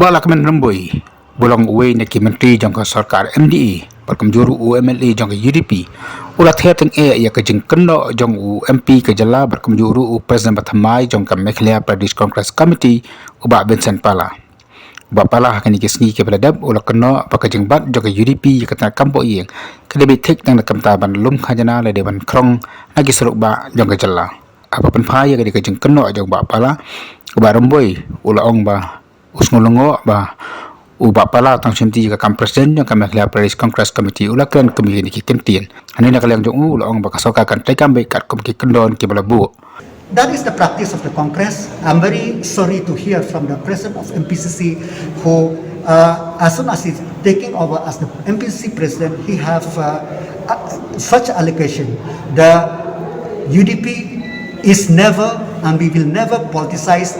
Balak men remboi bolong uwe ne ki menteri jangka sarkar MDE barkam juru UMLA jangka UDP ulat heteng ya ke jeng kendo jong MP ke jala barkam juru presiden bathamai jangka Meghalaya Pradesh Congress Committee uba Vincent Pala uba Pala hakani kisni ke beladab ulat kendo baka jeng bat jangka UDP kata kampo yeng kelebi tek tang nakam taban lum khajana le deban krong nagi seruk ba jangka jala apa pen phaya ke jeng kendo jang ba Pala uba remboi ulat ong ba usngolongo ba uba Pala tang simti ka kam presiden yang kami Meghalaya Pradesh Congress Committee ulakan kami ni ki kentien ani nak yang jong ula ong ba kasoka kan tai kam kat kum ki kendon ki balabu. That is the practice of the Congress. I'm very sorry to hear from the president of MPCC who, as soon as he's taking over as the MPCC president, he have such allegation. The UDP is never and we will never politicize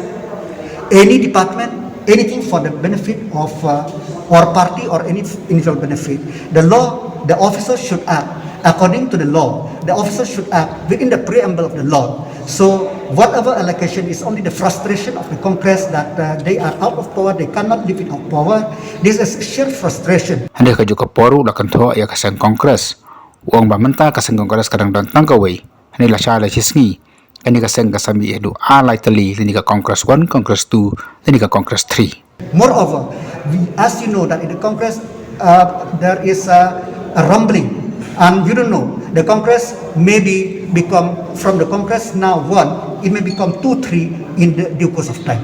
any department, anything for the benefit of our party or any individual benefit. The law, the officer should act according to the law. The officer should act within the preamble of the law. So whatever allocation is only the frustration of the Congress that they are out of power, they cannot live without power. This is sheer frustration. Hande ka juga poru la kan tho ya kasang Congress. Uang ba menta kasang Congress kadang dan tangkawai. Hande la sha la hisngi. Ani kasang kasami edu alai tali ni ka Congress 1, Congress 2, ni ka Congress 3. Moreover, as you know that in the Congress there is a rumbling, and you don't know, the Congress maybe become, from the Congress now 1, it may become 2, 3 in the due course of time.